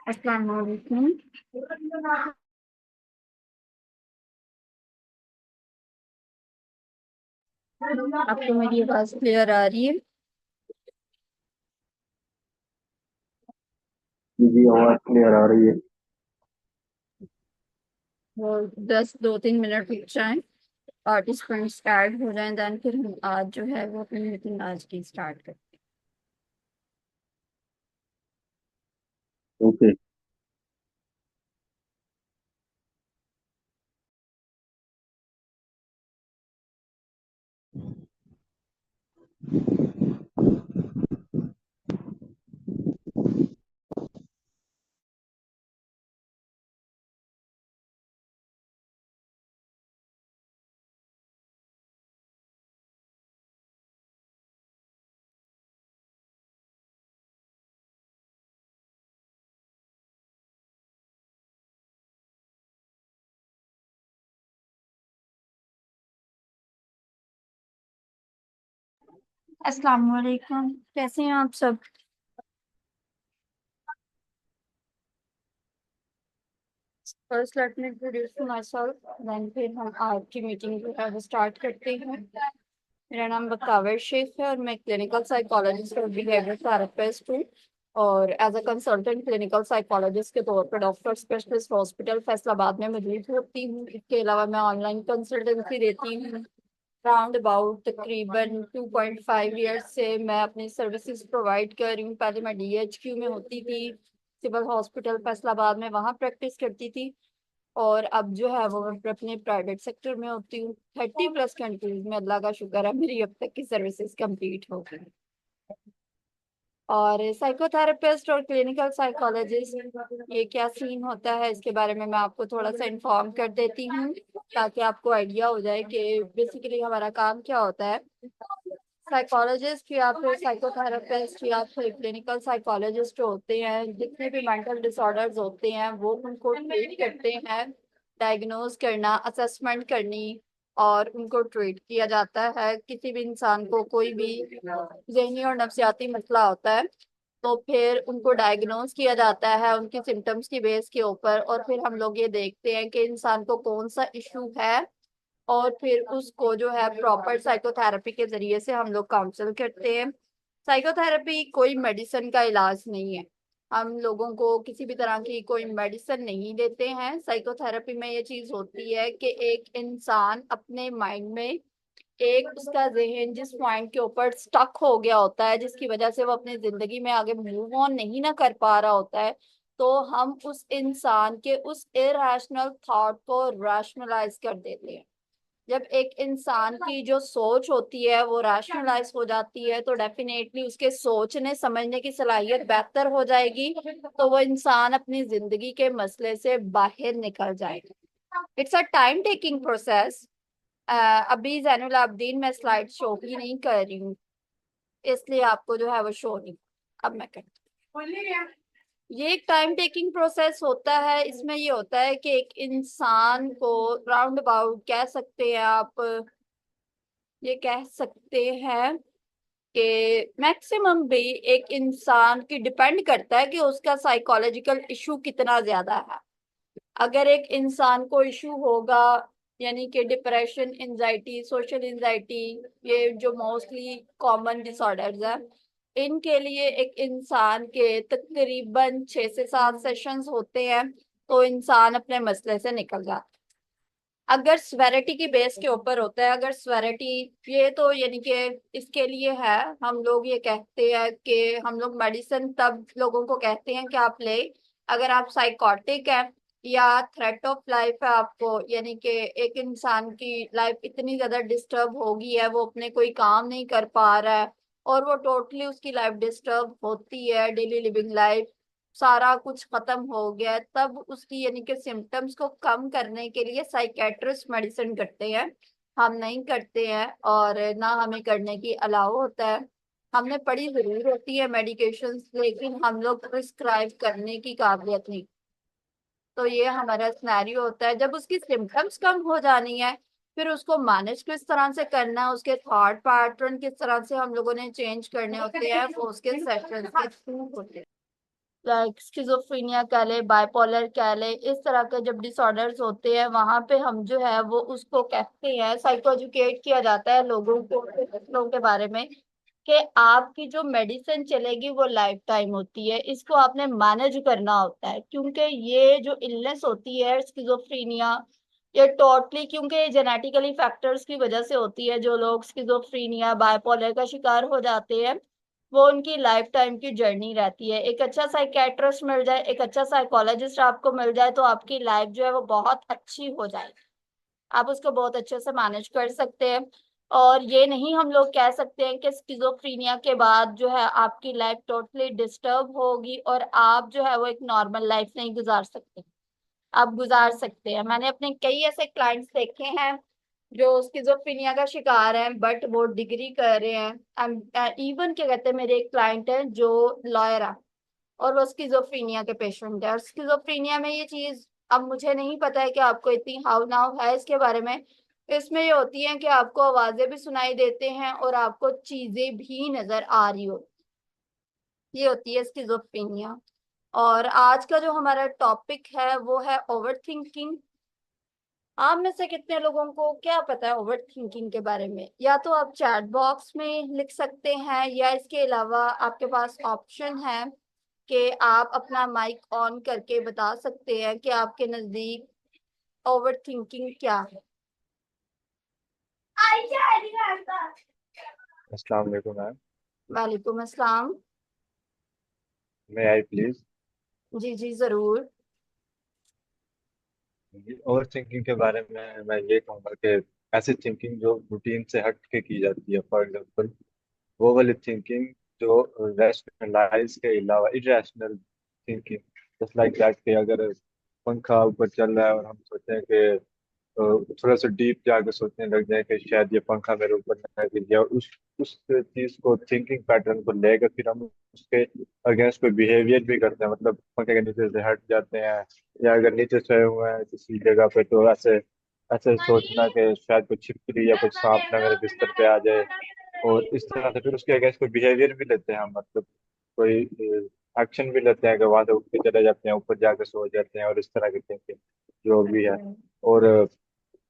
अस्सलाम वालेकुम। आपको मेरी आवाज क्लियर आ रही है? जी जी, आवाज क्लियर आ रही है। और 10 2 3 मिनट रुक जाएं, पार्टिसिपेंट्स ऐड हो जाएं, देन फिर हम आज जो है वो अपनी मीटिंग आज की स्टार्ट करते ओके। हैं। अस्सलाम वालेकुम, कैसे हैं आप सब? First let me introduce myself, then फिर हम आज की मीटिंग जो है वो स्टार्ट करते हैं। मेरा नाम बकावर शेख है और मैं क्लिनिकल साइकोलॉजिस्ट और बिहेवियर थेरेपिस्ट हूँ। और as a consultant clinical psychologist के तौर पर डॉक्टर स्पेशलिस्ट हॉस्पिटल फैसलाबाद में मौजूद होती हूँ। इसके अलावा मैं ऑनलाइन कंसल्टेंसी देती हूँ। राउंड अबाउट तकरीबन 2.5 ईयर्स से मैं अपनी सर्विसेज प्रोवाइड कर रही हूँ। पहले मैं DHQ में होती थी, सिविल हॉस्पिटल फैसलाबाद में, वहाँ प्रैक्टिस करती थी। और अब जो है वो मैं अपने प्राइवेट सेक्टर में होती हूँ। 30+ कंट्रीज में अल्लाह का शुक्र है मेरी अब तक की सर्विसेज कंप्लीट हो गई। और साइकोथेरेपिस्ट और क्लिनिकल साइकोलॉजिस्ट ये क्या सीन होता है इसके बारे में मैं आपको थोड़ा सा इन्फॉर्म कर देती हूँ, ताकि आपको आइडिया हो जाए कि बेसिकली हमारा काम क्या होता है। साइकोलॉजिस्ट या फिर साइकोथेरेपिस्ट या फिर क्लिनिकल साइकोलॉजिस्ट होते हैं, जितने भी मेंटल डिसऑर्डर्स होते हैं वो उनको ट्रीट करते हैं। डायग्नोज करना, असेसमेंट करनी और उनको ट्रीट किया जाता है। किसी भी इंसान को कोई भी ज़हनी और नफ्सियाती मसला होता है तो फिर उनको डायग्नोज किया जाता है उनकी सिम्टम्स की बेस के ऊपर, और फिर हम लोग ये देखते हैं कि इंसान को कौन सा इशू है, और फिर उसको जो है प्रॉपर साइकोथेरेपी के जरिए से हम लोग काउंसल करते हैं। साइकोथेरेपी कोई मेडिसिन का इलाज नहीं है। हम लोगों को किसी भी तरह की कोई मेडिसिन नहीं देते हैं। साइकोथेरेपी में ये चीज होती है कि एक इंसान अपने माइंड में, एक उसका जहन जिस पॉइंट के ऊपर स्टक हो गया होता है, जिसकी वजह से वो अपनी जिंदगी में आगे मूव ऑन नहीं ना कर पा रहा होता है, तो हम उस इंसान के उस इरेशनल थॉट को रैशनलाइज कर देते हैं। जब एक इंसान की जो सोच होती है वो रैशनलाइज हो जाती है, तो डेफिनेटली उसके सोचने समझने की सलाहियत बेहतर हो जाएगी, तो वो इंसान अपनी जिंदगी के मसले से बाहर निकल जाएगा। It's a time taking process. अभी जैनुल आबदीन मैं स्लाइड शो ही नहीं कर रही हूँ, इसलिए आपको जो है वो शो नहीं। अब मैं करती हूँ। ये एक टाइम टेकिंग प्रोसेस होता है। इसमें ये होता है कि एक इंसान को राउंड अबाउट कह सकते हैं आप, ये कह सकते हैं कि मैक्सिमम भी एक इंसान की डिपेंड करता है कि उसका साइकोलॉजिकल इशू कितना ज्यादा है। अगर एक इंसान को इशू होगा, यानी कि डिप्रेशन, एंजाइटी, सोशल एंजाइटी, ये जो मोस्टली कॉमन डिसऑर्डर्स हैं, इनके लिए एक इंसान के तकरीबन 6 से 7 सेशंस होते हैं, तो इंसान अपने मसले से निकल जाता है। अगर स्वेरिटी की बेस के ऊपर होता है, अगर स्वेरिटी, ये तो यानी कि इसके लिए है, हम लोग ये कहते हैं कि हम लोग मेडिसिन तब लोगों को कहते हैं कि आप ले, अगर आप साइकोटिक है या थ्रेट ऑफ लाइफ है आपको, यानी कि एक इंसान की लाइफ इतनी ज्यादा डिस्टर्ब होगी है, वो अपने कोई काम नहीं कर पा रहा है, और वो टोटली उसकी लाइफ डिस्टर्ब होती है, डेली लिविंग लाइफ सारा कुछ खत्म हो गया है, तब उसकी यानी कि सिम्टम्स को कम करने के लिए साइकेट्रिस्ट मेडिसिन करते हैं। हम नहीं करते हैं, और ना हमें करने की अलाउ होता है। हमने पढ़ी जरूर होती है मेडिकेशंस, लेकिन हम लोग प्रिस्क्राइब करने की काबिलियत नहीं। तो ये हमारा सिनेरियो होता है। जब उसकी सिम्टम्स कम हो जानी है, फिर उसको मैनेज किस तरह से करना है, उसके थॉट पैटर्न किस तरह से हम लोगों ने चेंज करने होते हैं, वो उसके सेशंस के थ्रू होते हैं। लाइक स्किज़ोफ्रेनिया कह ले, बाइपोलर कह ले, इस तरह के जब डिसऑर्डर्स होते हैं, वहां पे हम जो है वो उसको कहते हैं, साइको एजुकेट किया जाता है लोगों को, लोगों के बारे में, कि आपकी जो मेडिसिन चलेगी वो लाइफ टाइम होती है, इसको आपने मैनेज करना होता है, क्योंकि ये जो इलनेस होती है स्किज़ोफ्रेनिया, ये टोटली क्योंकि ये जेनेटिकली फैक्टर्स की वजह से होती है। जो लोग स्किज़ोफ्रेनिया बाइपोलर का शिकार हो जाते हैं, वो उनकी लाइफ टाइम की जर्नी रहती है। एक अच्छा साइकेट्रिस्ट मिल जाए, एक अच्छा साइकोलॉजिस्ट आपको मिल जाए, तो आपकी लाइफ जो है वो बहुत अच्छी हो जाएगी, आप उसको बहुत अच्छे से मैनेज कर सकते हैं। और ये नहीं हम लोग कह सकते हैं कि स्किज़ोफ्रेनिया के बाद जो है आपकी लाइफ टोटली डिस्टर्ब होगी और आप जो है वो एक नॉर्मल लाइफ नहीं गुजार सकते। आप गुजार सकते हैं। मैंने अपने कई ऐसे क्लाइंट्स देखे हैं जो स्किज़ोफ्रेनिया का शिकार हैं, बट वो डिग्री कर रहे हैं। इवन क्या कहते हैं, मेरे एक क्लाइंट है जो लॉयर है, और वो स्किज़ोफ्रेनिया के पेशेंट है। और स्किज़ोफ्रेनिया में ये चीज, अब मुझे नहीं पता है कि आपको इतनी हाउ नाउ है इसके बारे में, इसमें ये होती है कि आपको आवाजें भी सुनाई देते हैं और आपको चीजें भी नजर आ रही हो, ये होती है स्किज़ोफ्रेनिया। और आज का जो हमारा टॉपिक है वो है ओवर थिंकिंग। आप में से कितने लोगों को क्या पता है ओवर थिंकिंग के बारे में? या तो आप चैट बॉक्स में लिख सकते हैं, या इसके अलावा आपके पास ऑप्शन है कि आप अपना माइक ऑन करके बता सकते हैं कि आपके नजदीक ओवर थिंकिंग क्या है। अस्सलाम वालेकुम मैम। वालेकुम अस्सलाम। मे आई प्लीज। जी जी जरूर। ओवर थिंकिंग के बारे में मैं ये कहूँगा कि ऐसी थिंकिंग जो रूटीन से हट के की जाती है, फॉर एग्जांपल वो वाली थिंकिंग जो रैशनलाइज के अलावा irrational thinking, just like that कि अगर पंखा ऊपर चल रहा है और हम सोचते हैं कि थोड़ा सा डीप जाके सोचने लग जाए कि शायद ये पंखा मेरे ऊपर ना गिर जाए, और उस चीज को, थिंकिंग पैटर्न को लेकर फिर हम उसके अगेंस्ट पे बिहेवियर भी करते हैं, मतलब पंखे के नीचे से हट जाते हैं, या अगर नीचे सोए हुए हैं किसी जगह पे तो ऐसे ऐसे सोचना कि शायद कुछ छिपकली या कुछ सांप ना मेरे बिस्तर पे आ जाए, और इस तरह से फिर उसके अगेंस्ट पे बिहेवियर भी लेते हैं हम, मतलब कोई एक्शन भी लेते हैं कि वहां से उठ के चले जाते हैं, ऊपर जाके सो जाते हैं, और इस तरह की थिंकिंग जो भी है। और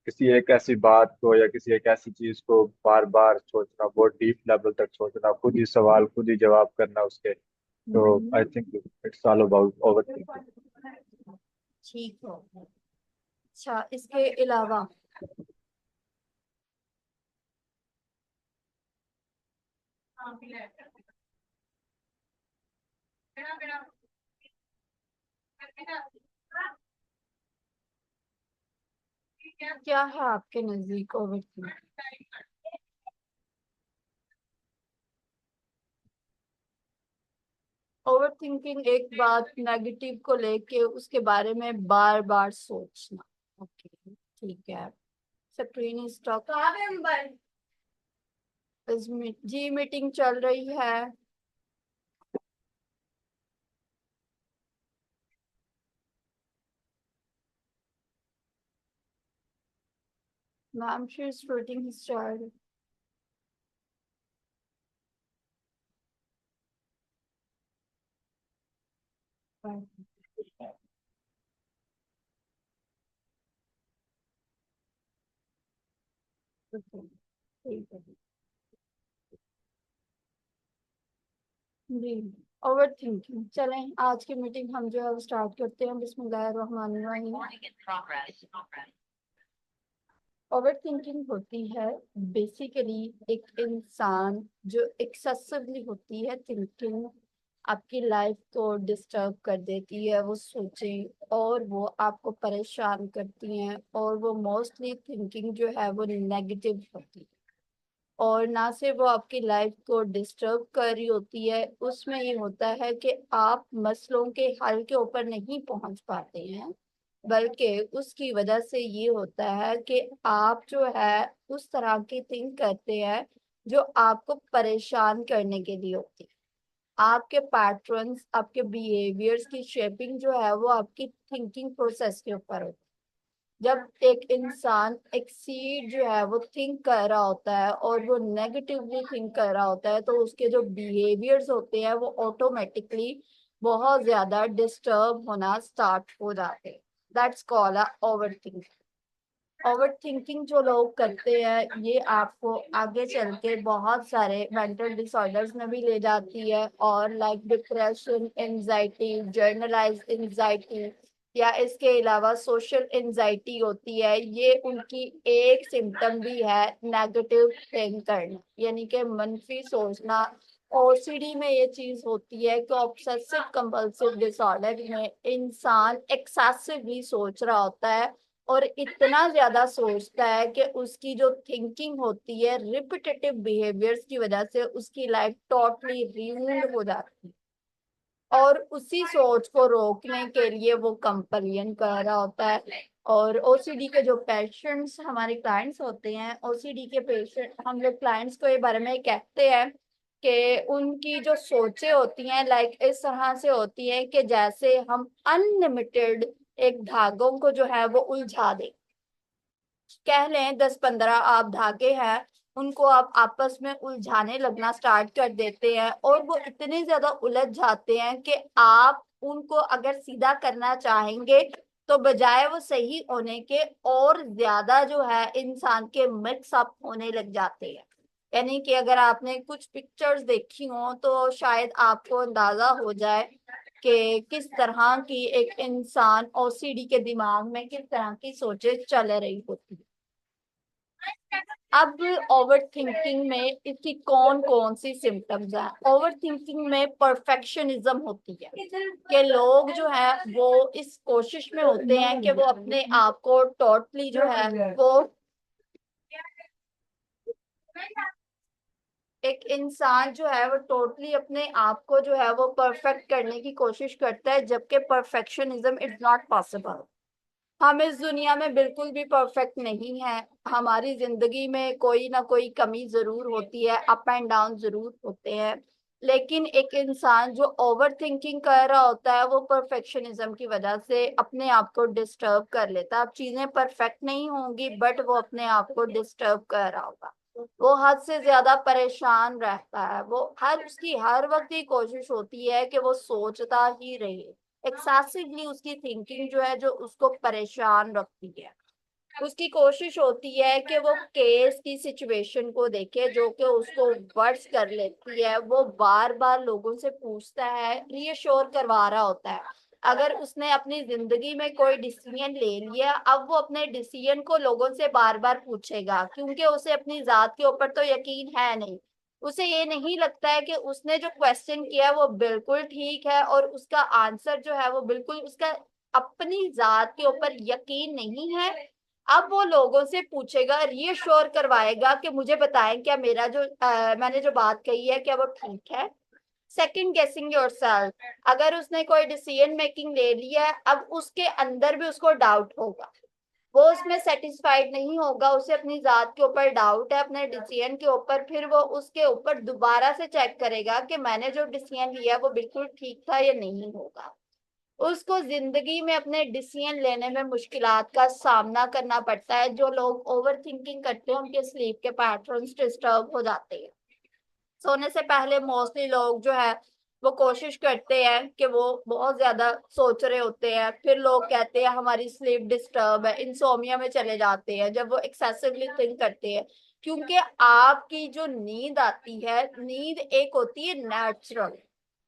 किसी एक ऐसी बात को या किसी एक ऐसी चीज को बार बार सोचना, बहुत डीप लेवल तक सोचना, खुद ही सवाल खुद ही जवाब करना उसके, तो I think it's all about over thinking. ठीक हो। अच्छा, इसके अलावा क्या है आपके नजदीक ओवरथिंकिंग? ओवर थिंकिंग एक बात नेगेटिव को लेके उसके बारे में बार बार सोचना। ओके, ठीक है। Screen stop. जी मीटिंग चल रही है। Ma'am, she is shooting his child. Okay, ठीक है जी। ओवर थिंकिंग, चलें आज की मीटिंग हम जो है वो स्टार्ट करते हैं। बिस्मिल्लाहिर्रहमानिर्रहीम। ओवर थिंकिंग होती है बेसिकली एक इंसान जो एक्सेसिवली होती है थिंकिंग, आपकी लाइफ को डिस्टर्ब कर देती है, वो सोचे और वो आपको परेशान करती हैं, और वो मोस्टली थिंकिंग जो है वो नेगेटिव होती है। और ना से वो आपकी लाइफ को डिस्टर्ब कर रही होती है, उसमें ये होता है कि आप मसलों के हल के ऊपर नहीं पहुंच पाते हैं, बल्कि उसकी वजह से ये होता है कि आप जो है उस तरह की थिंक करते हैं जो आपको परेशान करने के लिए होती है। आपके पैटर्न्स, आपके बिहेवियर्स की शेपिंग जो है वो आपकी थिंकिंग प्रोसेस के ऊपर होती है। जब एक इंसान एक्सीड जो है वो थिंक कर रहा होता है और वो नेगेटिवली थिंक कर रहा होता है, तो उसके जो बिहेवियर्स होते हैं वो ऑटोमेटिकली बहुत ज्यादा डिस्टर्ब होना स्टार्ट हो जाते हैं। That's called over thinking. Over thinking जो लोग करते हैं ये आपको आगे चल के बहुत सारे मेंटल डिसऑर्डर्स में भी ले जाती है, और like depression, anxiety, generalized anxiety, या इसके अलावा सोशल एंजाइटी होती है। ये उनकी एक सिम्टम भी है नेगेटिव थिंक करना, यानी कि मनफी सोचना। ओसीडी में ये चीज होती है कि ऑब्सेसिव कंपल्सिव डिसऑर्डर में इंसान एक्सेसिवली सोच रहा होता है, और इतना ज्यादा सोचता है कि उसकी जो थिंकिंग होती है रिपीटेटिव बिहेवियर्स की वजह से उसकी लाइफ टोटली रीयून्ड हो जाती है, और उसी सोच को रोकने के लिए वो कंपेलियन कर रहा होता है। और ओसीडी के जो पेशेंट्स हमारे क्लाइंट्स होते हैं, ओसीडी के पेशेंट हम लोग क्लाइंट्स को ये बारे में कहते हैं कि उनकी जो सोचें होती हैं लाइक इस तरह से होती है कि जैसे हम अनलिमिटेड एक धागों को जो है वो उलझा दें। कह लें 10-15 आप धागे हैं, उनको आप आपस में उलझाने लगना स्टार्ट कर देते हैं, और वो इतने ज्यादा उलझ जाते हैं कि आप उनको अगर सीधा करना चाहेंगे तो बजाय वो सही होने के और ज्यादा जो है इंसान के मिक्स अप होने लग जाते हैं। यानी कि अगर आपने कुछ पिक्चर्स देखी हो तो शायद आपको अंदाजा हो जाए कि किस तरह की एक इंसान ओसीडी के दिमाग में किस तरह की सोचें चल रही होती है। अब ओवर थिंकिंग में इसकी कौन कौन सी सिम्टम्स हैं? ओवर थिंकिंग में परफेक्शनिज्म होती है कि लोग जो है वो इस कोशिश में होते हैं कि वो अपने आप को टोटली जो है वो एक इंसान जो है वो टोटली अपने आप को जो है वो परफेक्ट करने की कोशिश करता है, जबकि परफेक्शनिज्म इज नॉट पॉसिबल। हम इस दुनिया में बिल्कुल भी परफेक्ट नहीं है। हमारी जिंदगी में कोई ना कोई कमी जरूर होती है, अप एंड डाउन जरूर होते हैं, लेकिन एक इंसान जो ओवर थिंकिंग कर रहा होता है वो परफेक्शनिज्म की वजह से अपने आप को डिस्टर्ब कर लेता है। अब चीजें परफेक्ट नहीं होंगी बट वो अपने आप को डिस्टर्ब कर रहा होगा। वो हद से ज्यादा परेशान रहता है, वो उसकी हर वक्त ये कोशिश होती है कि वो सोचता ही रहे। एक्सेसिवली उसकी थिंकिंग जो है जो उसको परेशान रखती है। उसकी कोशिश होती है कि वो केस की सिचुएशन को देखे जो कि उसको वर्स कर लेती है। वो बार बार लोगों से पूछता है, रीअश्योर करवा रहा होता है। अगर उसने अपनी जिंदगी में कोई डिसीजन ले लिया, अब वो अपने डिसीजन को लोगों से बार बार पूछेगा, क्योंकि उसे अपनी जात के ऊपर तो यकीन है नहीं। उसे ये नहीं लगता है कि उसने जो क्वेश्चन किया है वो बिल्कुल ठीक है और उसका आंसर जो है वो बिल्कुल उसका अपनी जात के ऊपर यकीन नहीं है। अब वो लोगों से पूछेगा, रीअश्योर करवाएगा कि मुझे बताएं क्या मेरा जो मैंने जो बात कही है क्या वो ठीक है। सेकंड गेसिंग योरसेल्फ, अगर उसने कोई डिसीजन मेकिंग ले लिया है, अब उसके अंदर भी उसको डाउट होगा। वो उसमें सेटिस्फाइड नहीं होगा, उसे अपनी जात के ऊपर डाउट है, अपने डिसीजन के ऊपर। फिर वो उसके ऊपर दोबारा से चेक करेगा कि मैंने जो डिसीजन लिया वो बिल्कुल ठीक था या नहीं होगा। उसको जिंदगी में अपने डिसीजन लेने में मुश्किलात का सामना करना पड़ता है। जो लोग ओवर थिंकिंग करते हैं उनके स्लीप के पैटर्न्स डिस्टर्ब हो जाते हैं। सोने से पहले मोस्टली लोग जो है वो कोशिश करते हैं कि वो बहुत ज्यादा सोच रहे होते हैं। फिर लोग कहते हैं हमारी स्लीप डिस्टर्ब है, इंसोमिया में चले जाते हैं जब वो एक्सेसिवली थिंक करते हैं। क्योंकि आपकी जो नींद आती है, नींद एक होती है नेचुरल।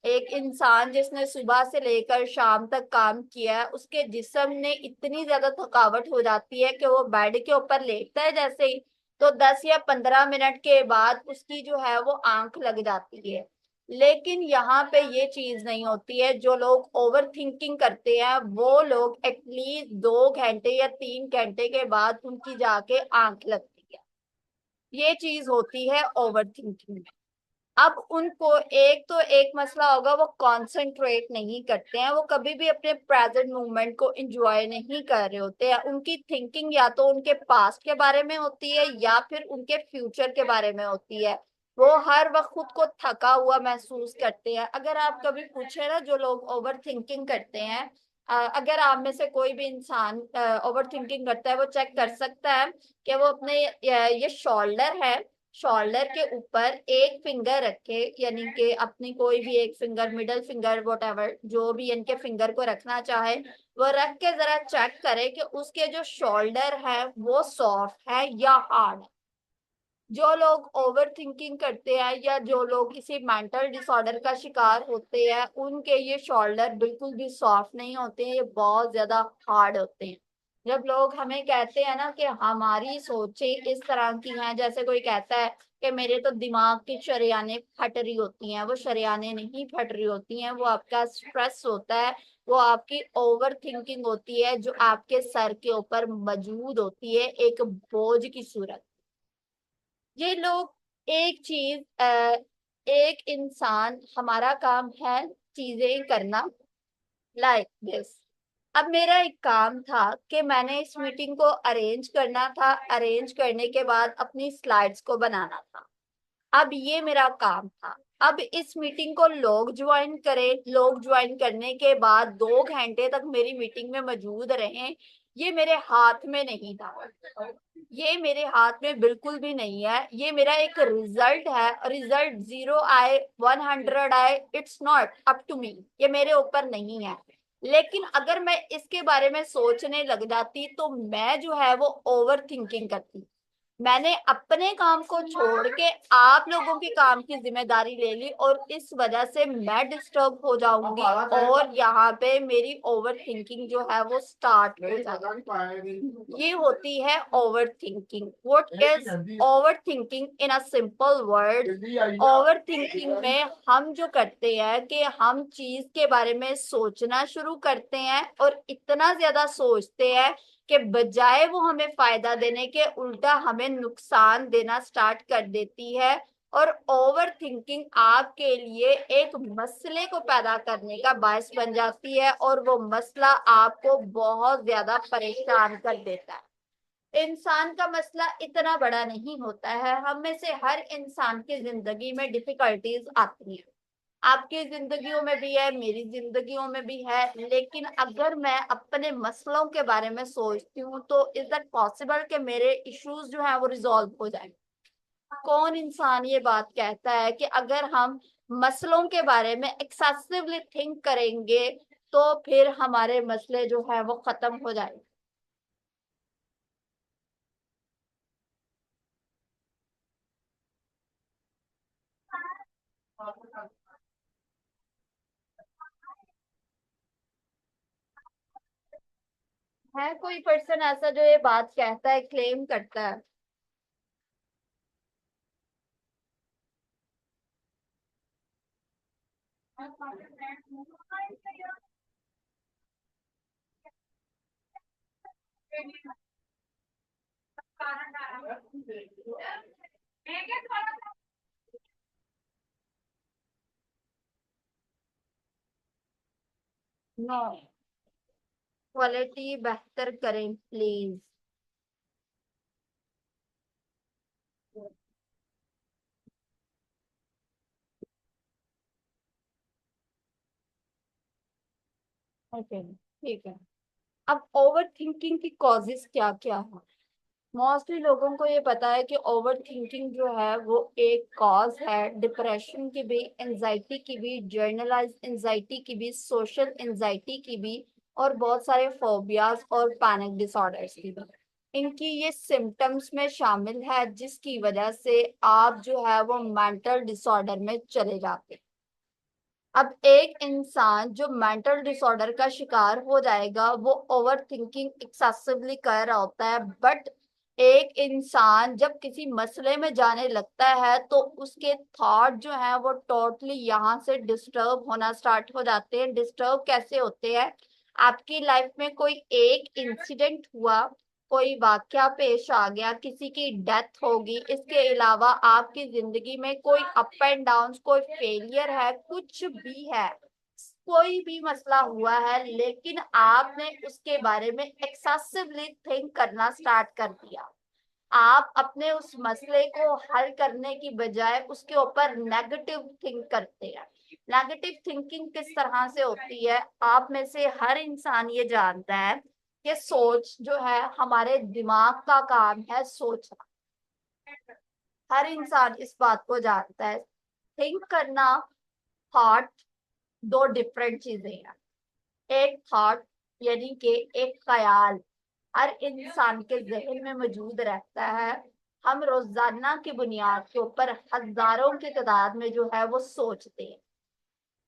एक इंसान जिसने सुबह से लेकर शाम तक काम किया है, उसके जिस्म ने इतनी ज्यादा थकावट हो जाती है कि वो बेड के ऊपर लेटता है जैसे ही, तो 10 या 15 मिनट के बाद उसकी जो है वो आंख लग जाती है। लेकिन यहाँ पे ये चीज नहीं होती है। जो लोग ओवर थिंकिंग करते हैं वो लोग एटलीस्ट 2 घंटे या 3 घंटे के बाद उनकी जाके आंख लगती है। ये चीज होती है ओवर थिंकिंग में। अब उनको एक तो एक मसला होगा, वो कंसंट्रेट नहीं करते हैं, वो कभी भी अपने प्रेजेंट मोमेंट को एंजॉय नहीं कर रहे होते हैं। उनकी थिंकिंग या तो उनके पास्ट के बारे में होती है या फिर उनके फ्यूचर के बारे में होती है। वो हर वक्त खुद को थका हुआ महसूस करते हैं। अगर आप कभी पूछे ना जो लोग ओवर थिंकिंग करते हैं, अगर आप में से कोई भी इंसान ओवर थिंकिंग करता है, वो चेक कर सकता है कि वो अपने ये शोल्डर है, शोल्डर के ऊपर एक फिंगर रखे, यानी कि अपनी कोई भी एक फिंगर, मिडल फिंगर, वोट जो भी इनके फिंगर को रखना चाहे वो रख के जरा चेक करे कि उसके जो शोल्डर है वो सॉफ्ट है या हार्ड है। जो लोग ओवर थिंकिंग करते हैं या जो लोग किसी मेंटल डिसऑर्डर का शिकार होते हैं, उनके ये शोल्डर बिल्कुल भी सॉफ्ट नहीं होते हैं, ये बहुत ज्यादा हार्ड होते हैं। जब लोग हमें कहते हैं ना कि हमारी सोचें इस तरह की हैं, जैसे कोई कहता है कि मेरे तो दिमाग की शरेआने फट रही होती हैं, वो शरेआने नहीं फट रही होती हैं, वो आपका स्ट्रेस होता है। वो आपकी ओवर थिंकिंग होती है जो आपके सर के ऊपर मौजूद होती है एक बोझ की सूरत। ये लोग एक चीज एक इंसान, हमारा काम है चीजें करना लाइक दिस। अब मेरा एक काम था कि मैंने इस मीटिंग को अरेंज करना था, अरेंज करने के बाद अपनी स्लाइड्स को बनाना था। अब ये मेरा काम था। अब इस मीटिंग को लोग ज्वाइन करें, लोग ज्वाइन करने के बाद 2 घंटे तक मेरी मीटिंग में मौजूद रहें, ये मेरे हाथ में नहीं था। ये मेरे हाथ में बिल्कुल भी नहीं है। ये मेरा एक रिजल्ट है, रिजल्ट 0 आए 100 आए, it's not up to me, ये मेरे ऊपर नहीं है। लेकिन अगर मैं इसके बारे में सोचने लग जाती तो मैं जो है वो ओवर थिंकिंग करती। मैंने अपने काम को छोड़ के आप लोगों के काम की जिम्मेदारी ले ली और इस वजह से मैं डिस्टर्ब हो जाऊंगी और यहाँ पे मेरी ओवर थिंकिंग जो है वो स्टार्ट हो जाएगी। ये होती है over thinking. What is over thinking in a simple word? Over thinking में हम जो करते हैं कि हम चीज के बारे में सोचना शुरू करते हैं और इतना ज्यादा सोचते हैं कि बजाय वो हमें फायदा देने के उल्टा हमें नुकसान देना स्टार्ट कर देती है। और ओवर थिंकिंग आपके लिए एक मसले को पैदा करने का बायस बन जाती है और वो मसला आपको बहुत ज्यादा परेशान कर देता है। इंसान का मसला इतना बड़ा नहीं होता है। हम में से हर इंसान की जिंदगी में डिफिकल्टीज आती हैं। आपकी जिंदगियों में भी है, मेरी जिंदगियों में भी है। लेकिन अगर मैं अपने मसलों के बारे में सोचती हूँ तो इज दैट पॉसिबल कि मेरे इश्यूज जो है वो रिजॉल्व हो जाए? कौन इंसान ये बात कहता है कि अगर हम मसलों के बारे में एक्सेसिवली थिंक करेंगे तो फिर हमारे मसले जो है वो खत्म हो जाएंगे। है कोई पर्सन ऐसा जो ये बात कहता है, क्लेम करता है? नो। क्वालिटी बेहतर करें प्लीज। ओके, ठीक है। अब ओवर थिंकिंग की कॉजेस क्या क्या है? मोस्टली लोगों को ये पता है कि ओवर थिंकिंग जो है वो एक कॉज है डिप्रेशन की भी, एंजाइटी की भी, जर्नलाइज एंजाइटी की भी, सोशल एंजाइटी की भी, और बहुत सारे फोबियाज और पैनिक डिसऑर्डर्स की भी। इनकी ये सिम्टम्स में शामिल है जिसकी वजह से आप जो है वो मेंटल डिसऑर्डर में चले जाते हैं। अब एक इंसान जो मेंटल डिसऑर्डर का शिकार हो जाएगा वो ओवर थिंकिंग एक्सेसिवली कर रहा होता है, बट एक इंसान जब किसी मसले में जाने लगता है तो उसके थॉट जो है वो टोटली यहाँ से डिस्टर्ब होना स्टार्ट हो जाते हैं। डिस्टर्ब कैसे होते हैं? आपकी लाइफ में कोई एक इंसिडेंट हुआ, कोई वाकया पेश आ गया, किसी की डेथ होगी, इसके अलावा आपकी जिंदगी में कोई अप एंड डाउन, कोई फेलियर है, कुछ भी है, कोई भी मसला हुआ है, लेकिन आपने उसके बारे में एक्सेसिवली थिंक करना स्टार्ट कर दिया। आप अपने उस मसले को हल करने की बजाय उसके ऊपर नेगेटिव थिंक करते हैं। नेगेटिव थिंकिंग किस तरह से होती है? आप में से हर इंसान ये जानता है कि सोच जो है हमारे दिमाग का काम है, सोचना। हर इंसान इस बात को जानता है। थिंक करना, थॉट, दो डिफरेंट चीजें हैं। एक थॉट यानी कि एक ख्याल हर इंसान के जहन में मौजूद रहता है। हम रोजाना की बुनियाद के ऊपर हजारों की तादाद में जो है वो सोचते हैं।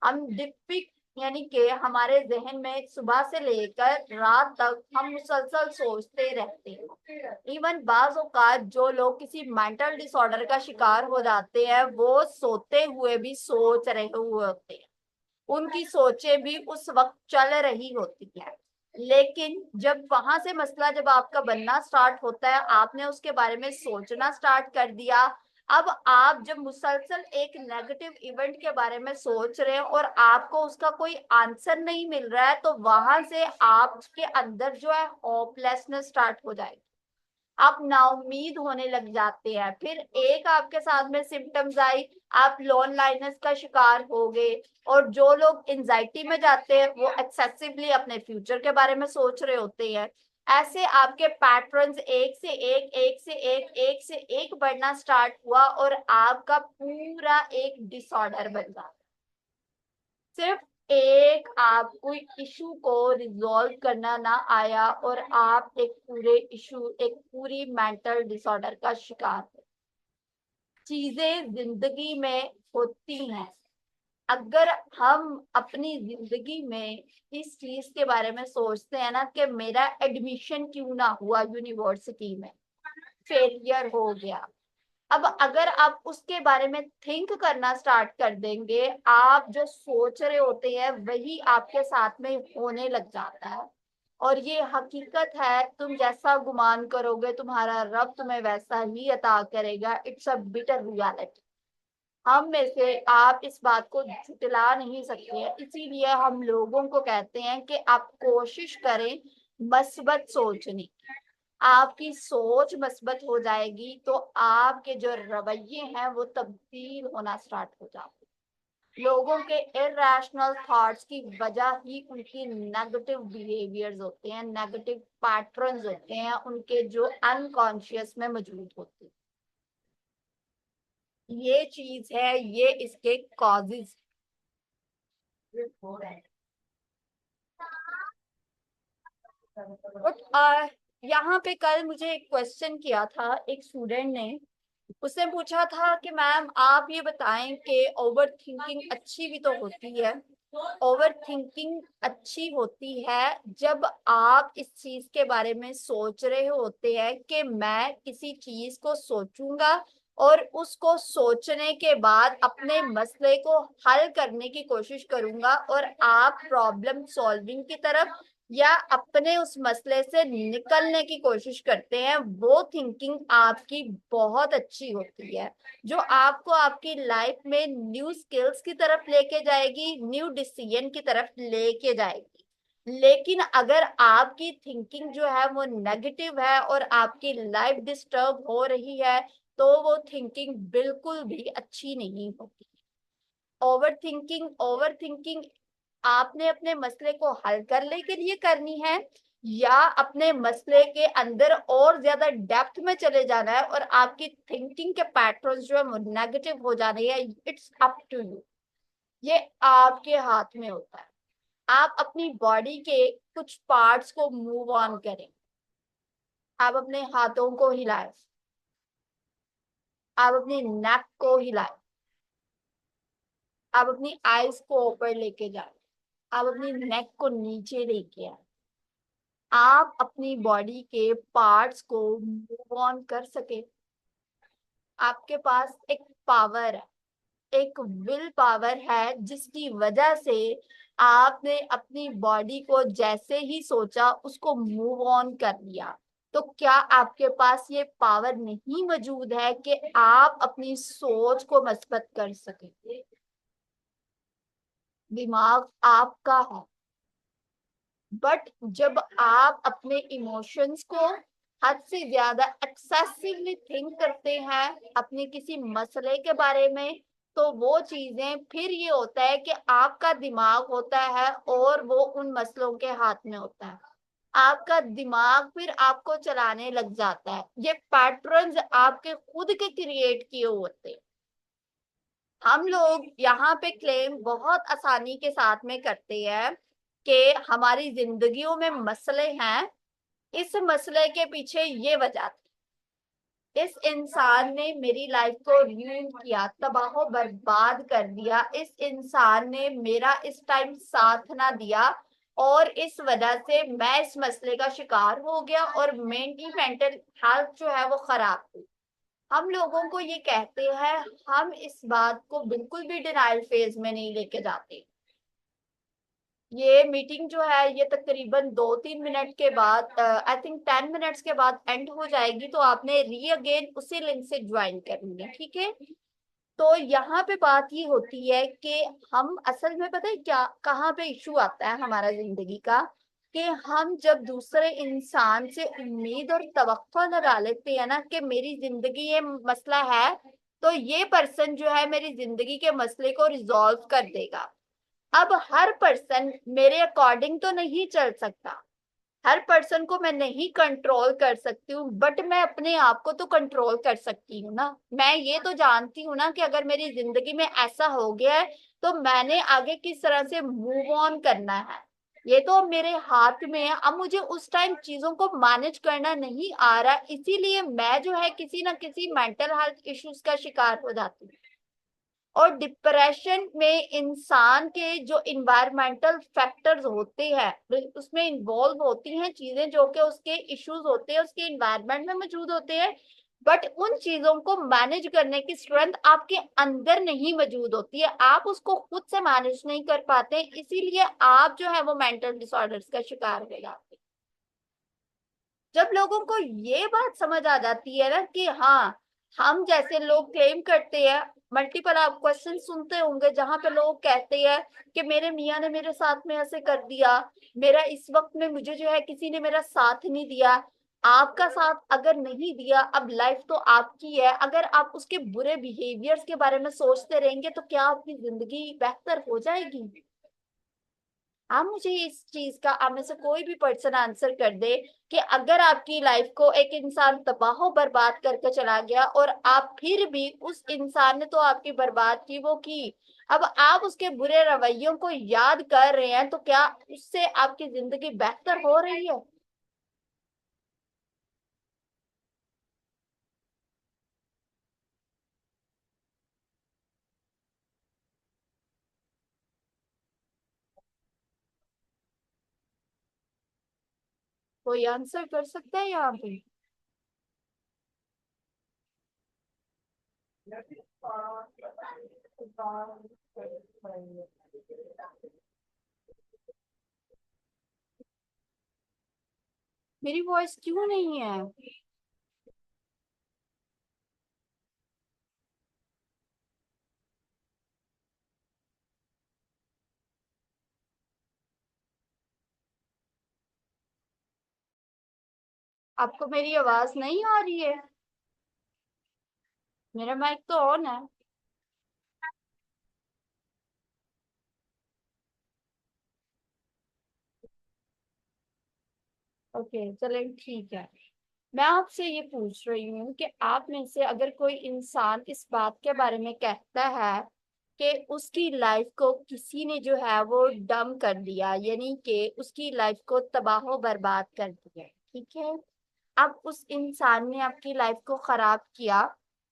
हम डिपिक यानी कि हमारे जहन में सुबह से लेकर रात तक हम मुसलसल सोचते रहते हैं। इवन बाज औकात जो लोग किसी मेंटल डिसऑर्डर का शिकार हो जाते हैं वो सोते हुए भी सोच रहे हुए होते हैं। उनकी सोचें भी उस वक्त चल रही होती है। लेकिन जब वहां से मसला जब आपका बनना स्टार्ट होता है, आपने उसके बारे में सोचना स्टार्ट कर दिया। अब आप जब मुसलसल एक नेगेटिव इवेंट के बारे में सोच रहे हैं और आपको उसका कोई आंसर नहीं मिल रहा है, तो वहां से आपके अंदर जो है होपलेसनेस स्टार्ट हो जाएगी। आप नाउम्मीद होने लग जाते हैं। फिर एक आपके साथ में सिम्टम्स आई, आप लोनलाइनेस का शिकार हो गए। और जो लोग एंजाइटी में जाते हैं वो एक्सेसिवली अपने फ्यूचर के बारे में सोच रहे होते हैं। ऐसे आपके पैटर्न्स एक से एक, एक से एक, एक से एक बढ़ना स्टार्ट हुआ और आपका पूरा एक डिसऑर्डर बन गया। सिर्फ एक आप कोई इशू को रिजॉल्व करना ना आया और आप एक पूरे इशू, एक पूरी मेंटल डिसऑर्डर का शिकार हो। चीजें जिंदगी में होती हैं। अगर हम अपनी जिंदगी में इस चीज के बारे में सोचते हैं ना कि मेरा एडमिशन क्यों ना हुआ यूनिवर्सिटी में, फेलियर हो गया। अब अगर आप उसके बारे में थिंक करना स्टार्ट कर देंगे, आप जो सोच रहे होते हैं वही आपके साथ में होने लग जाता है। और ये हकीकत है, तुम जैसा गुमान करोगे तुम्हारा रब तुम्हें वैसा ही अता करेगा। It's a bitter reality. हम में से आप इस बात को झुटला नहीं सकते हैं। इसीलिए हम लोगों को कहते हैं कि आप कोशिश करें मस्बत सोचने की। आपकी सोच मस्बत हो जाएगी तो आपके जो रवैये हैं वो तब्दील होना स्टार्ट हो जाते। लोगों के इरेशनल थॉट्स की वजह ही उनकी नेगेटिव बिहेवियर्स होते हैं, नेगेटिव पैटर्न्स होते हैं उनके जो अनकॉन्शियस में मौजूद होते हैं। ये चीज है, ये इसके कॉजेज। बट यहाँ पे कल मुझे एक क्वेश्चन किया था एक स्टूडेंट ने। उसने पूछा था कि मैम आप ये बताएं कि ओवर थिंकिंग अच्छी भी तो होती है। ओवर थिंकिंग अच्छी होती है जब आप इस चीज के बारे में सोच रहे होते हैं कि मैं किसी चीज को सोचूंगा और उसको सोचने के बाद अपने मसले को हल करने की कोशिश करूंगा, और आप प्रॉब्लम सॉल्विंग की तरफ या अपने उस मसले से निकलने की कोशिश करते हैं। वो थिंकिंग आपकी बहुत अच्छी होती है, जो आपको आपकी लाइफ में न्यू स्किल्स की तरफ लेके जाएगी, न्यू डिसीजन की तरफ लेके जाएगी। लेकिन अगर आपकी थिंकिंग जो है वो नेगेटिव है और आपकी लाइफ डिस्टर्ब हो रही है, तो वो थिंकिंग बिल्कुल भी अच्छी नहीं होती। ओवर थिंकिंग आपने अपने मसले को हल करने के लिए करनी है, या अपने मसले के अंदर और ज्यादा डेप्थ में चले जाना है और आपकी थिंकिंग के पैटर्न्स जो है वो नेगेटिव हो जाने हैं। It's up to you. ये आपके हाथ में होता है। आप अपनी बॉडी के कुछ पार्ट्स को मूव ऑन करें। आप अपने हाथों को हिलाएं, आप अपनी नेक को हिलाएं, आप अपनी आईज को ऊपर लेके जाएं, आप अपनी नेक को नीचे लेके आए। आप अपनी बॉडी के पार्ट्स को मूव ऑन कर सके। आपके पास एक पावर है, एक विल पावर है, जिसकी वजह से आपने अपनी बॉडी को जैसे ही सोचा उसको मूव ऑन कर लिया। तो क्या आपके पास ये पावर नहीं मौजूद है कि आप अपनी सोच को मस्बत कर सके? दिमाग आपका है, बट जब आप अपने इमोशंस को हद से ज्यादा एक्सेसिवली थिंक करते हैं अपने किसी मसले के बारे में, तो वो चीजें फिर ये होता है कि आपका दिमाग होता है और वो उन मसलों के हाथ में होता है। आपका दिमाग फिर आपको चलाने लग जाता है। ये पैटर्न्स आपके खुद के क्रिएट किए होते हैं। हम लोग यहाँ पे क्लेम बहुत आसानी के साथ में करते हैं कि हमारी जिंदगियों में मसले हैं, इस मसले के पीछे ये वजह थी, इस इंसान ने मेरी लाइफ को रूइन किया, तबाह बर्बाद कर दिया, इस इंसान ने मेरा इस टाइम साथ ना दिया, और इस वजह से मैं इस मसले का शिकार हो गया और मेरी मेंटल हेल्थ जो है वो खराब हुई। हम लोगों को ये कहते हैं, हम इस बात को बिल्कुल भी डिनाइल फेज में नहीं लेके जाते। ये मीटिंग जो है ये तकरीबन 2-3 मिनट के बाद, आई थिंक 10 मिनट्स के बाद एंड हो जाएगी, तो आपने री अगेन उसी लिंक से ज्वाइन करनी है, ठीक है? तो यहाँ पे बात ये होती है कि हम असल में पता है क्या कहाँ पे इशू आता है हमारा जिंदगी का, कि हम जब दूसरे इंसान से उम्मीद और तवक्को लगा लेते हैं ना कि मेरी जिंदगी ये मसला है, तो ये पर्सन जो है मेरी जिंदगी के मसले को रिजॉल्व कर देगा। अब हर पर्सन मेरे अकॉर्डिंग तो नहीं चल सकता, हर पर्सन को मैं नहीं कंट्रोल कर सकती हूँ, बट मैं अपने आप को तो कंट्रोल कर सकती हूँ ना। मैं ये तो जानती हूँ ना कि अगर मेरी जिंदगी में ऐसा हो गया है तो मैंने आगे किस तरह से मूव ऑन करना है, ये तो मेरे हाथ में है। अब मुझे उस टाइम चीजों को मैनेज करना नहीं आ रहा, इसीलिए मैं जो है किसी ना किसी मेंटल हेल्थ इश्यूज का शिकार हो जाती हूँ। और डिप्रेशन में इंसान के जो इन्वायरमेंटल फैक्टर्स होते हैं उसमें इन्वॉल्व होती हैं चीजें जो कि उसके इश्यूज होते हैं उसके इन्वायरमेंट में मौजूद होते हैं, बट उन चीजों को मैनेज करने की स्ट्रेंथ आपके अंदर नहीं मौजूद होती है। आप उसको खुद से मैनेज नहीं कर पाते, इसीलिए आप जो है वो मेंटल डिसऑर्डर्स का शिकार हो जाते हैं। जब लोगों को ये बात समझ आ जाती है ना कि हाँ, हम जैसे लोग क्लेम करते हैं, मल्टीपल आप क्वेश्चन सुनते होंगे जहां पे लोग कहते हैं कि मेरे मियाँ ने मेरे साथ में ऐसे कर दिया, मेरा इस वक्त में मुझे जो है किसी ने मेरा साथ नहीं दिया। आपका साथ अगर नहीं दिया, अब लाइफ तो आपकी है, अगर आप उसके बुरे बिहेवियर्स के बारे में सोचते रहेंगे तो क्या आपकी जिंदगी बेहतर हो जाएगी? आप मुझे इस चीज का, आप में से कोई भी पर्सन आंसर कर दे कि अगर आपकी लाइफ को एक इंसान तबाह बर्बाद करके चला गया और आप फिर भी, उस इंसान ने तो आपकी बर्बाद की वो की, अब आप उसके बुरे रवैयों को याद कर रहे हैं, तो क्या उससे आपकी जिंदगी बेहतर हो रही है? कोई आंसर कर सकता है यहाँ पे? मेरी वॉइस क्यों नहीं है? आपको मेरी आवाज नहीं आ रही है? मेरा माइक तो ऑन है। ओके चलें, ठीक है। मैं आपसे ये पूछ रही हूँ कि आप में से अगर कोई इंसान इस बात के बारे में कहता है कि उसकी लाइफ को किसी ने जो है वो डम कर दिया, यानी कि उसकी लाइफ को तबाह बर्बाद कर दिया, ठीक है, अब उस इंसान ने आपकी लाइफ को खराब किया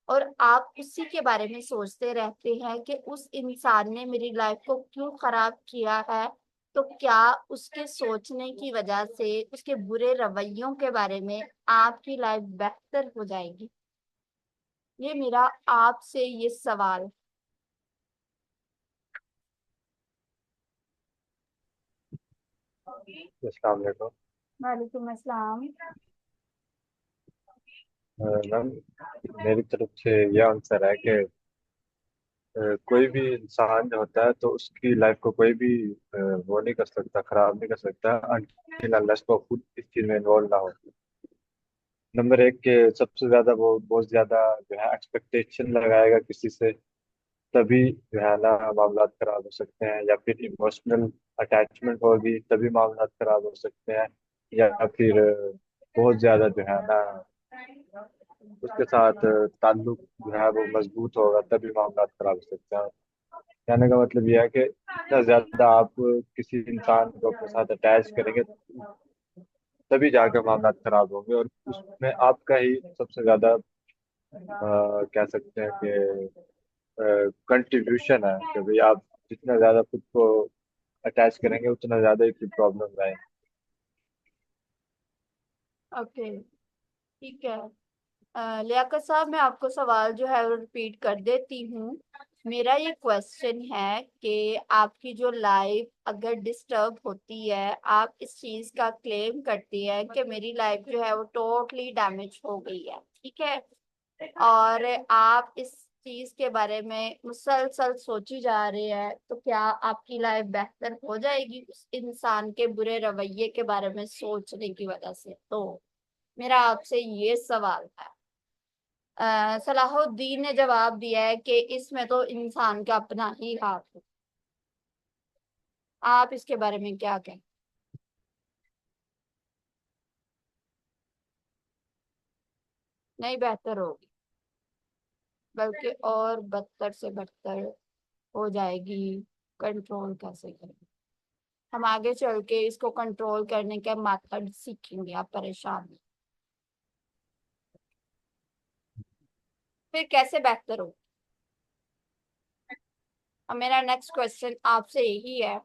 और आप उसी के बारे में सोचते रहते हैं कि उस इंसान ने मेरी लाइफ को क्यों खराब किया है, तो क्या उसके सोचने की वजह से, उसके बुरे रवैयों के बारे में आपकी लाइफ बेहतर हो जाएगी? ये मेरा आपसे ये सवाल। अस्सलाम वालेकुम। वालेकुम अस्सलाम। मैम, मेरी तरफ से यह आंसर है कि कोई भी इंसान जो होता है तो उसकी लाइफ को कोई भी वो नहीं कर सकता, खराब नहीं कर सकता अनटिल अनलेस वो खुद इस चीज में इन्वॉल्व ना हो। नंबर एक के सबसे ज्यादा वो बहुत ज्यादा जो है एक्सपेक्टेशन लगाएगा किसी से, तभी जो है ना मामला खराब हो सकते हैं, या फिर इमोशनल अटैचमेंट होगी तभी मामला खराब हो सकते हैं, या फिर बहुत ज्यादा जो है ना उसके साथ ताल्लुक जो है वो मजबूत होगा तभी मामला खराब हो सकते हैं। कहने का मतलब यह है कि जितना ज्यादा आप किसी इंसान को अपने साथ अटैच करेंगे तभी जाकर मामला खराब होंगे, और उसमें आपका ही सबसे ज्यादा कह सकते हैं कि कंट्रीब्यूशन है कि भाई आप जितना ज्यादा खुद को अटैच करेंगे उतना ज्यादा ही प्रॉब्लम आएंगे। ओके, ठीक है। लियाकत साहब, मैं आपको सवाल जो है वो रिपीट कर देती हूँ। मेरा ये क्वेश्चन है कि आपकी जो लाइफ अगर डिस्टर्ब होती है, आप इस चीज का क्लेम करती है कि मेरी लाइफ जो है वो टोटली डैमेज हो गई है, ठीक है, और आप इस चीज के बारे में मुसलसल सोची जा रही है, तो क्या आपकी लाइफ बेहतर हो जाएगी उस इंसान के बुरे रवैये के बारे में सोचने की वजह से? तो मेरा आपसे ये सवाल है। सलाहुद्दीन ने जवाब दिया है कि इसमें तो इंसान का अपना ही हाथ है। आप इसके बारे में क्या कहें? नहीं बेहतर होगी, बल्कि और बदतर से बदतर हो जाएगी। कंट्रोल कैसे करें? हम आगे चल के इसको कंट्रोल करने के मेथड सीखेंगे, आप परेशान नहीं। फिर कैसे बेहतर हो? अब मेरा नेक्स्ट क्वेश्चन आपसे यही है।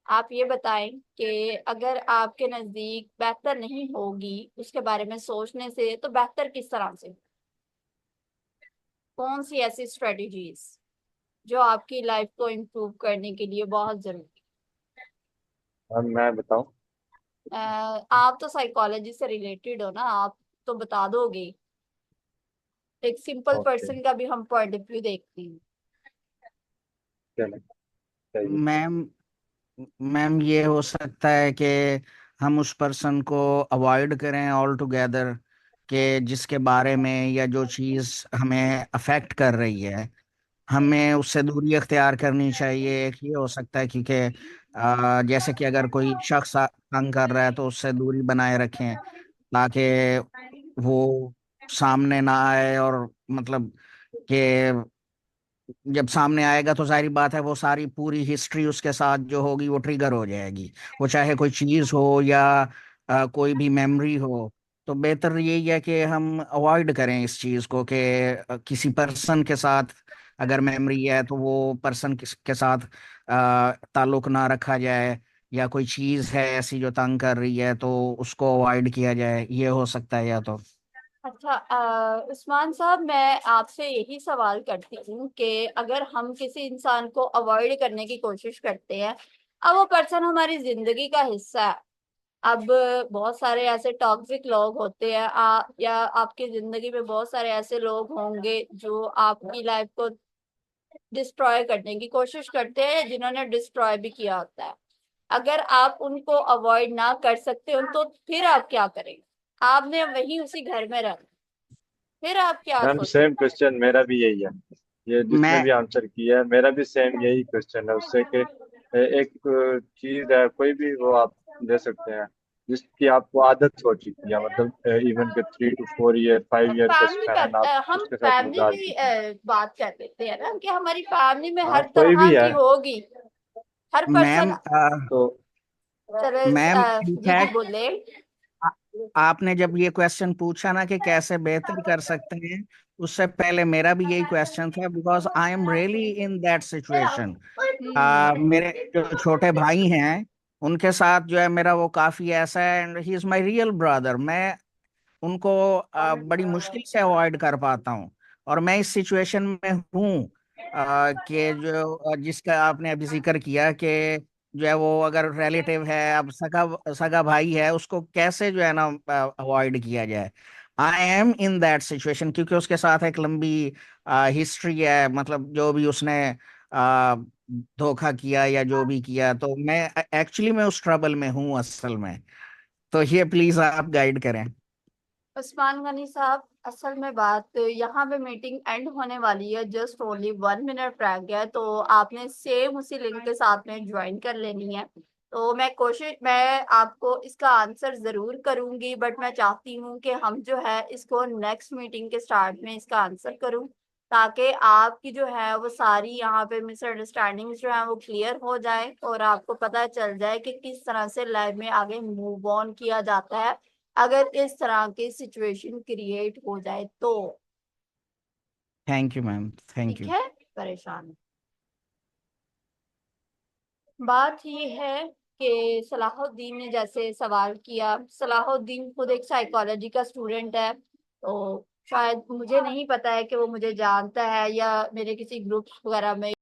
आप ये बताएं कि अगर आपके नजदीक बेहतर नहीं होगी उसके बारे में सोचने से, तो बेहतर किस तरह से? कौन सी ऐसी स्ट्रेटजीज जो आपकी लाइफ को इम्प्रूव करने के लिए बहुत जरूरी अब मैं बताऊं? है? आप तो साइकोलॉजी से रिलेटेड हो ना, आप तो बता दोगे। एक सिंपल ओके, पर्सन का भी हम पॉइंट ऑफ व्यू देखते हैं। चलो सही मैम मैम ये हो सकता है कि हम उस पर्सन को अवॉइड करें ऑल टुगेदर, कि जिसके बारे में या जो चीज़ हमें अफेक्ट कर रही है हमें उससे दूरी अख्तियार करनी चाहिए। एक ये हो सकता है क्योंकि जैसे कि अगर कोई शख्स तंग कर रहा है तो उससे दूरी बनाए रखें ताकि वो सामने ना आए, और मतलब कि जब सामने आएगा तो जाहिर बात है वो सारी पूरी हिस्ट्री उसके साथ जो होगी वो ट्रिगर हो जाएगी। वो चाहे कोई चीज हो या कोई भी मेमोरी हो। तो बेहतर यही है कि हम अवॉइड करें इस चीज को कि किसी पर्सन के साथ अगर मेमोरी है तो वो पर्सन के साथ ताल्लुक ना रखा जाए, या कोई चीज है ऐसी जो तंग कर रही है तो उसको अवॉइड किया जाए। ये हो सकता है या तो। अच्छा, उस्मान साहब, मैं आपसे यही सवाल करती हूँ कि अगर हम किसी इंसान को अवॉइड करने की कोशिश करते हैं, अब वो पर्सन हमारी जिंदगी का हिस्सा है। अब बहुत सारे ऐसे टॉक्सिक लोग होते हैं, या आपकी जिंदगी में बहुत सारे ऐसे लोग होंगे जो आपकी लाइफ को डिस्ट्रॉय करने की कोशिश करते हैं, जिन्होंने डिस्ट्रॉय भी किया होता है। अगर आप उनको अवॉइड ना कर सकते हो तो फिर आप क्या करेंगे? आपने वही उसी घर में रहना, फिर आप क्या मैम सोचेंगे? सेम क्वेश्चन मेरा भी यही है। ये जिसने मैं भी आंसर किया है मेरा भी सेम यही क्वेश्चन है उससे कि एक चीज है कोई भी वो आप ले सकते हैं जिसकी आपको आदत हो चुकी है, मतलब इवन के 3 to 4 ईयर 5 ईयर का फैमिली स्पैन पर आप हम उसके साथ फैमिली गुजार की चुके हैं। बात कर लेते हैं ना, कि हमारी फैमिली में हाँ हर कोई तरह भी है। की होगी, हर पर्सन। मैम तो चले, मैम जी जी इनफैक्ट बोले। आपने जब ये क्वेश्चन पूछा ना कि कैसे बेहतर कर सकते हैं, उससे पहले मेरा भी यही क्वेश्चन था, because I am really in that situation. मेरे जो छोटे भाई हैं उनके साथ जो है मेरा वो काफी ऐसा है, and he is my real brother. मैं उनको बड़ी मुश्किल से अवॉइड कर पाता हूँ। और मैं इस सिचुएशन में हूँ कि जो जिसका आपने अभी जिक्र किया कि जो है वो अगर रिलेटिव है, अब सगा सगा भाई है, उसको कैसे जो है ना अवॉइड किया जाए। I am in that situation क्योंकि उसके साथ एक लंबी हिस्ट्री है, मतलब जो भी उसने अ, धोखा किया या जो भी किया, तो मैं एक्चुअली मैं उस ट्रबल में हूँ असल में। तो ये प्लीज आप गाइड करें। उस्मान गनी साहब, असल में बात यहाँ पे मीटिंग एंड होने वाली है, जस्ट ओनली 1 मिनट रह गया है, तो आपने सेम उसी लिंक के साथ में ज्वाइन कर लेनी है। तो मैं आपको इसका आंसर जरूर करूंगी, बट मैं चाहती हूँ कि हम जो है इसको नेक्स्ट मीटिंग के स्टार्ट में इसका आंसर करूँ, ताकि आपकी जो है वो सारी यहाँ पे मिसअंडरस्टैंडिंग जो है वो क्लियर हो जाए, और आपको पता चल जाए कि किस तरह से लाइफ में आगे मूव ऑन किया जाता है अगर इस तरह की सिचुएशन क्रिएट हो जाए तो। थैंक यू मैम, थैंक ठीक यू। है, परेशान। बात ये है कि सलाहुद्दीन ने जैसे सवाल किया, सलाहुद्दीन खुद एक साइकोलॉजी का स्टूडेंट है, तो शायद मुझे नहीं पता है कि वो मुझे जानता है या मेरे किसी ग्रुप्स वगैरह में